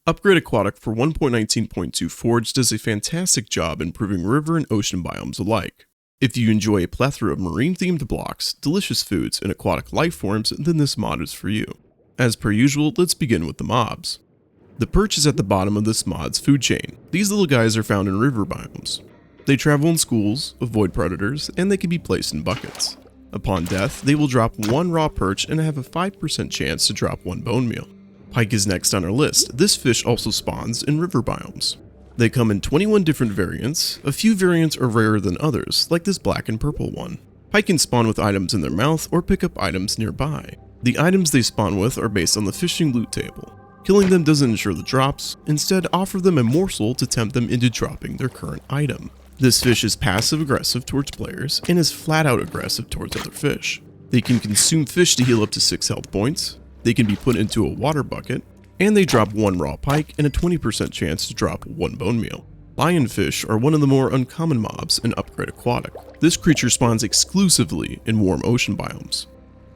Upgrade Aquatic for 1.19.2 Forge does a fantastic job improving river and ocean biomes alike. If you enjoy a plethora of marine-themed blocks, delicious foods, and aquatic life forms, then this mod is for you. As per usual, let's begin with the mobs. The perch is at the bottom of this mod's food chain. These little guys are found in river biomes. They travel in schools, avoid predators, and they can be placed in buckets. Upon death, they will drop 1 raw perch and have a 5% chance to drop 1 bone meal. Pike is next on our list. This fish also spawns in river biomes. They come in 21 different variants. A few variants are rarer than others, like this black and purple one. Pike can spawn with items in their mouth or pick up items nearby. The items they spawn with are based on the fishing loot table. Killing them doesn't ensure the drops, instead offer them a morsel to tempt them into dropping their current item. This fish is passive-aggressive towards players and is flat-out aggressive towards other fish. They can consume fish to heal up to 6 health points, they can be put into a water bucket, and they drop 1 raw pike and a 20% chance to drop 1 bone meal. Lionfish are one of the more uncommon mobs in Upgrade Aquatic. This creature spawns exclusively in warm ocean biomes.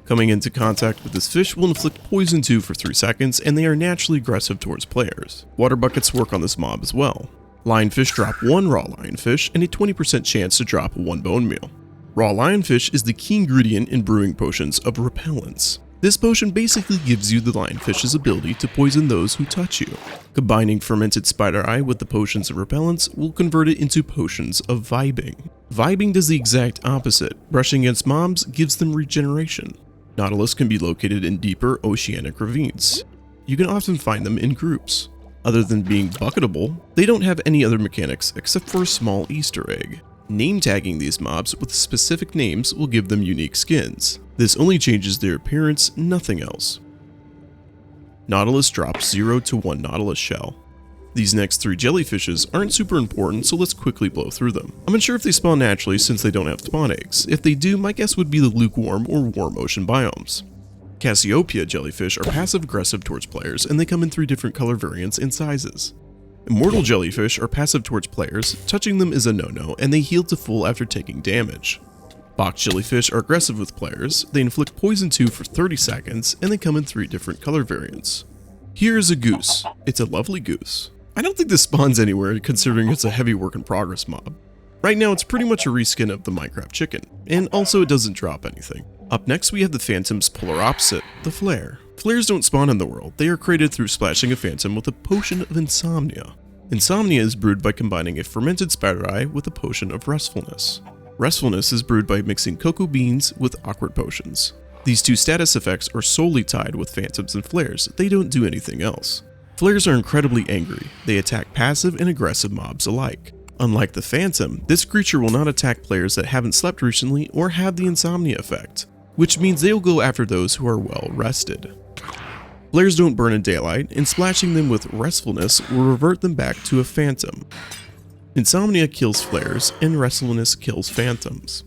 Coming into contact with this fish will inflict poison 2 for 3 seconds, and they are naturally aggressive towards players. Water buckets work on this mob as well. Lionfish drop 1 raw lionfish and a 20% chance to drop 1 bone meal. Raw lionfish is the key ingredient in brewing potions of Repellence. This potion basically gives you the lionfish's ability to poison those who touch you. Combining fermented spider eye with the potions of repellence will convert it into potions of vibing. Vibing does the exact opposite. Brushing against mobs gives them regeneration. Nautilus can be located in deeper oceanic ravines. You can often find them in groups. Other than being bucketable, they don't have any other mechanics except for a small Easter egg. Name tagging these mobs with specific names will give them unique skins. This only changes their appearance, nothing else. Nautilus drops 0 to 1 Nautilus shell. These next 3 jellyfishes aren't super important, so let's quickly blow through them. I'm unsure if they spawn naturally since they don't have spawn eggs. If they do, my guess would be the lukewarm or warm ocean biomes. Cassiopeia jellyfish are passive aggressive towards players, and they come in 3 different color variants and sizes. Immortal jellyfish are passive towards players, touching them is a no-no, and they heal to full after taking damage. Box jellyfish are aggressive with players, they inflict poison 2 for 30 seconds, and they come in 3 different color variants. Here is a goose. It's a lovely goose. I don't think this spawns anywhere considering it's a heavy work in progress mob. Right now it's pretty much a reskin of the Minecraft chicken, and also it doesn't drop anything. Up next we have the Phantom's polar opposite, the flare. Flares don't spawn in the world, they are created through splashing a phantom with a potion of insomnia. Insomnia is brewed by combining a fermented spider eye with a potion of restfulness. Restfulness is brewed by mixing cocoa beans with awkward potions. These 2 status effects are solely tied with phantoms and flares, they don't do anything else. Flares are incredibly angry, they attack passive and aggressive mobs alike. Unlike the phantom, this creature will not attack players that haven't slept recently or have the insomnia effect, which means they will go after those who are well rested. Flares don't burn in daylight, and splashing them with restfulness will revert them back to a phantom. Insomnia kills flares, and restfulness kills phantoms.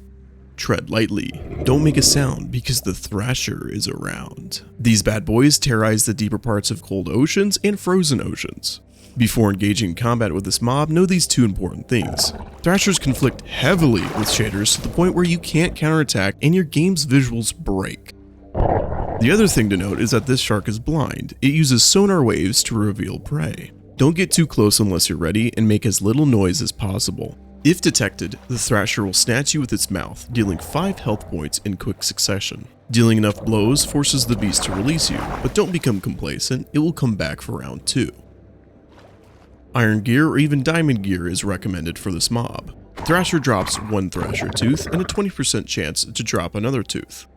Tread lightly, don't make a sound because the Thrasher is around. These bad boys terrorize the deeper parts of cold oceans and frozen oceans. Before engaging in combat with this mob, know these 2 important things. Thrashers conflict heavily with shaders to the point where you can't counterattack and your game's visuals break. The other thing to note is that this shark is blind. It uses sonar waves to reveal prey. Don't get too close unless you're ready and make as little noise as possible. If detected, the Thrasher will snatch you with its mouth, dealing 5 health points in quick succession. Dealing enough blows forces the beast to release you, but don't become complacent, it will come back for round 2. Iron gear or even diamond gear is recommended for this mob. Thrasher drops 1 Thrasher tooth and a 20% chance to drop another tooth.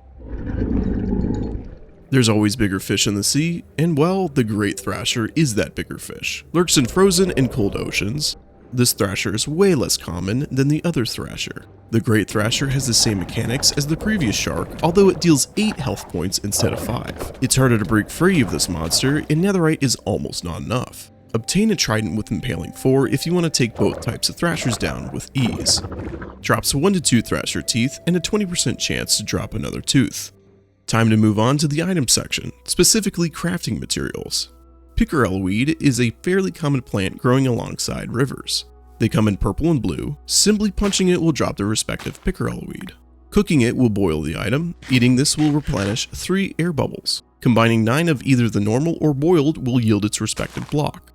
There's always bigger fish in the sea, and well, the Great Thrasher is that bigger fish. Lurks in frozen and cold oceans. This Thrasher is way less common than the other Thrasher. The Great Thrasher has the same mechanics as the previous shark, although it deals 8 health points instead of 5. It's harder to break free of this monster, and netherite is almost not enough. Obtain a trident with impaling 4 if you want to take both types of Thrashers down with ease. Drops 1 to 2 Thrasher teeth and a 20% chance to drop another tooth. Time to move on to the item section, specifically crafting materials. Pickerel weed is a fairly common plant growing alongside rivers. They come in purple and blue. Simply punching it will drop their respective pickerel weed. Cooking it will boil the item. Eating this will replenish 3 air bubbles. Combining 9 of either the normal or boiled will yield its respective block.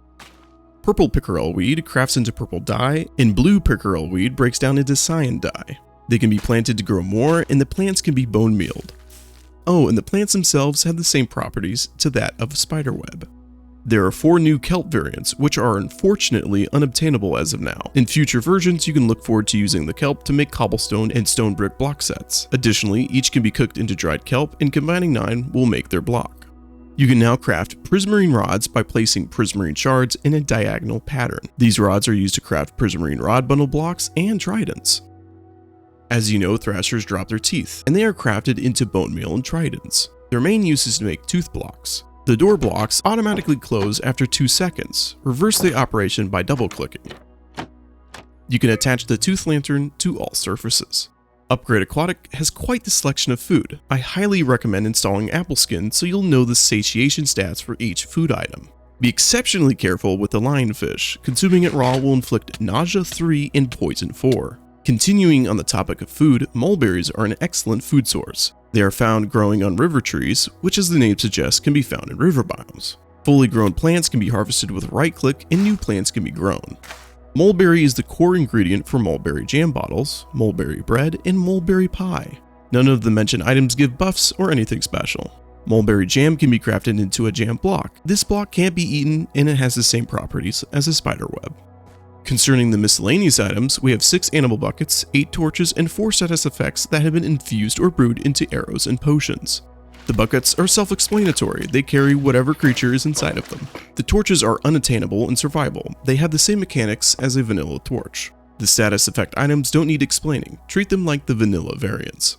Purple pickerel weed crafts into purple dye, and blue pickerel weed breaks down into cyan dye. They can be planted to grow more, and the plants can be bone mealed. Oh, and the plants themselves have the same properties to that of a spiderweb. There are 4 new kelp variants, which are unfortunately unobtainable as of now. In future versions, you can look forward to using the kelp to make cobblestone and stone brick block sets. Additionally, each can be cooked into dried kelp, and combining 9 will make their block. You can now craft prismarine rods by placing prismarine shards in a diagonal pattern. These rods are used to craft prismarine rod bundle blocks and tridents. As you know, Thrashers drop their teeth, and they are crafted into bone meal and tridents. Their main use is to make tooth blocks. The door blocks automatically close after 2 seconds. Reverse the operation by double-clicking. You can attach the tooth lantern to all surfaces. Upgrade Aquatic has quite the selection of food. I highly recommend installing AppleSkin so you'll know the satiation stats for each food item. Be exceptionally careful with the Lionfish. Consuming it raw will inflict nausea 3 and poison 4. Continuing on the topic of food, mulberries are an excellent food source. They are found growing on river trees, which as the name suggests can be found in river biomes. Fully grown plants can be harvested with right-click and new plants can be grown. Mulberry is the core ingredient for mulberry jam bottles, mulberry bread, and mulberry pie. None of the mentioned items give buffs or anything special. Mulberry jam can be crafted into a jam block. This block can't be eaten and it has the same properties as a spider web. Concerning the miscellaneous items, we have 6 animal buckets, 8 torches, and 4 status effects that have been infused or brewed into arrows and potions. The buckets are self-explanatory, they carry whatever creature is inside of them. The torches are unattainable and survival, they have the same mechanics as a vanilla torch. The status effect items don't need explaining, treat them like the vanilla variants.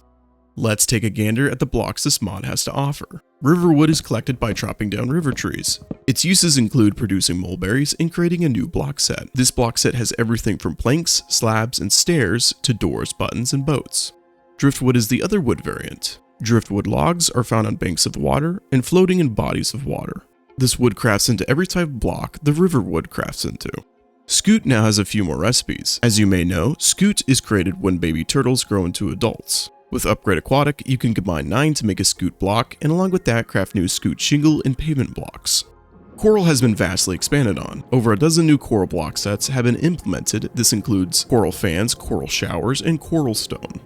Let's take a gander at the blocks this mod has to offer. Riverwood is collected by chopping down river trees. Its uses include producing mulberries and creating a new block set. This block set has everything from planks, slabs, and stairs to doors, buttons, and boats. Driftwood is the other wood variant. Driftwood logs are found on banks of water and floating in bodies of water. This wood crafts into every type of block the riverwood crafts into. Scute now has a few more recipes. As you may know, Scute is created when baby turtles grow into adults. With Upgrade Aquatic, you can combine 9 to make a Scute block, and along with that, craft new Scute shingle and pavement blocks. Coral has been vastly expanded on. Over a dozen new coral block sets have been implemented. This includes coral fans, coral showers, and coral stone.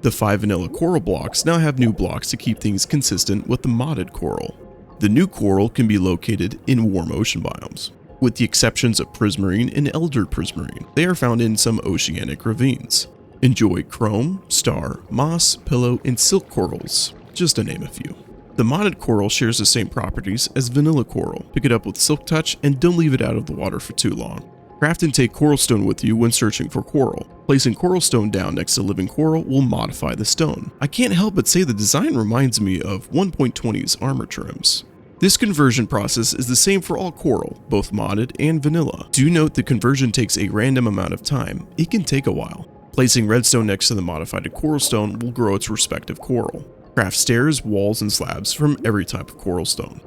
The 5 vanilla coral blocks now have new blocks to keep things consistent with the modded coral. The new coral can be located in warm ocean biomes. With the exceptions of prismarine and elder prismarine, they are found in some oceanic ravines. Enjoy chrome, star, moss, pillow, and silk corals, just to name a few. The modded coral shares the same properties as vanilla coral. Pick it up with silk touch and don't leave it out of the water for too long. Craft and take coral stone with you when searching for coral. Placing coral stone down next to living coral will modify the stone. I can't help but say the design reminds me of 1.20's armor trims. This conversion process is the same for all coral, both modded and vanilla. Do note the conversion takes a random amount of time. It can take a while. Placing redstone next to the modified coral stone will grow its respective coral. Craft stairs, walls, and slabs from every type of coral stone.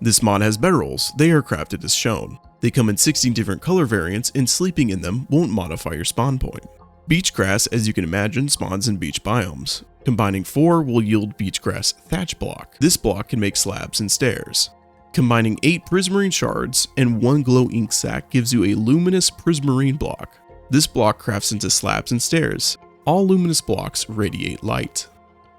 This mod has bedrolls. They are crafted as shown. They come in 16 different color variants, and sleeping in them won't modify your spawn point. Beach grass, as you can imagine, spawns in beach biomes. Combining 4 will yield beach grass thatch block. This block can make slabs and stairs. Combining 8 prismarine shards and 1 glow ink sac gives you a luminous prismarine block. This block crafts into slabs and stairs. All luminous blocks radiate light.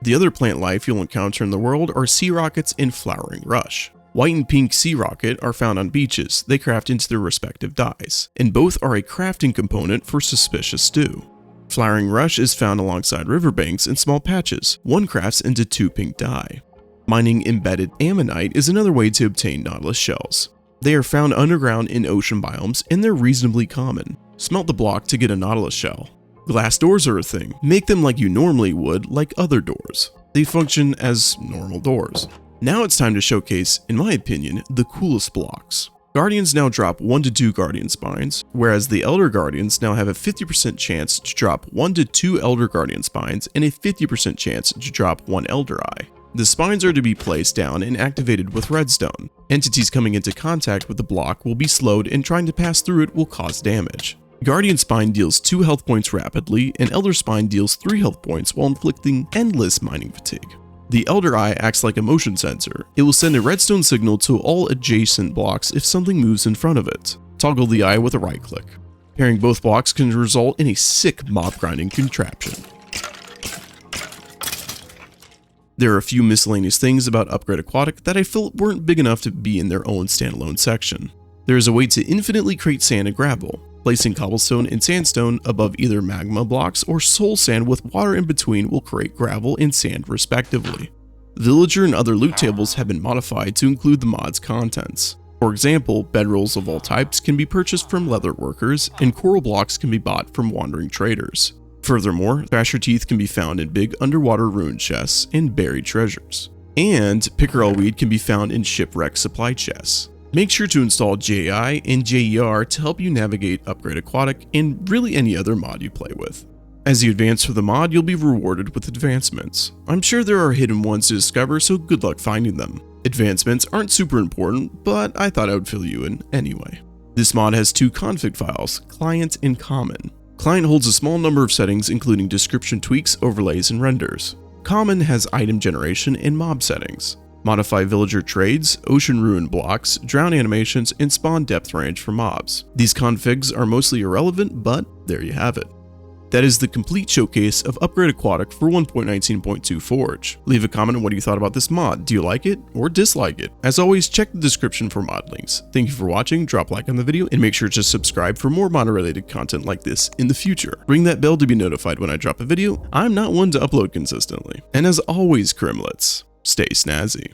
The other plant life you'll encounter in the world are sea rockets and flowering rush. White and pink sea rocket are found on beaches. They craft into their respective dyes, and both are a crafting component for suspicious stew. Flowering rush is found alongside riverbanks in small patches. One crafts into 2 pink dye. Mining embedded ammonite is another way to obtain Nautilus shells. They are found underground in ocean biomes and they're reasonably common. Smelt the block to get a Nautilus shell. Glass doors are a thing. Make them like you normally would, like other doors. They function as normal doors. Now it's time to showcase, in my opinion, the coolest blocks. Guardians now drop 1 to 2 Guardian Spines, whereas the Elder Guardians now have a 50% chance to drop 1 to 2 Elder Guardian Spines and a 50% chance to drop 1 Elder Eye. The spines are to be placed down and activated with redstone. Entities coming into contact with the block will be slowed and trying to pass through it will cause damage. Guardian Spine deals 2 health points rapidly, and Elder Spine deals 3 health points while inflicting endless mining fatigue. The Elder Eye acts like a motion sensor. It will send a redstone signal to all adjacent blocks if something moves in front of it. Toggle the eye with a right click. Pairing both blocks can result in a sick mob grinding contraption. There are a few miscellaneous things about Upgrade Aquatic that I felt weren't big enough to be in their own standalone section. There is a way to infinitely create sand and gravel. Placing cobblestone and sandstone above either magma blocks or soul sand with water in between will create gravel and sand respectively. Villager and other loot tables have been modified to include the mod's contents. For example, bedrolls of all types can be purchased from leather workers, and coral blocks can be bought from wandering traders. Furthermore, Thrasher teeth can be found in big underwater ruin chests and buried treasures. And pickerel weed can be found in shipwreck supply chests. Make sure to install JI and JER to help you navigate Upgrade Aquatic and really any other mod you play with. As you advance through the mod, you'll be rewarded with advancements. I'm sure there are hidden ones to discover, so good luck finding them. Advancements aren't super important, but I thought I would fill you in anyway. This mod has two config files, Client and Common. Client holds a small number of settings including description tweaks, overlays, and renders. Common has item generation and mob settings. Modify villager trades, ocean ruin blocks, drown animations, and spawn depth range for mobs. These configs are mostly irrelevant, but there you have it. That is the complete showcase of Upgrade Aquatic for 1.19.2 Forge. Leave a comment on what you thought about this mod. Do you like it or dislike it? As always, check the description for mod links. Thank you for watching, drop a like on the video, and make sure to subscribe for more mod related content like this in the future. Ring that bell to be notified when I drop a video. I'm not one to upload consistently. And as always, Crimlets, stay snazzy.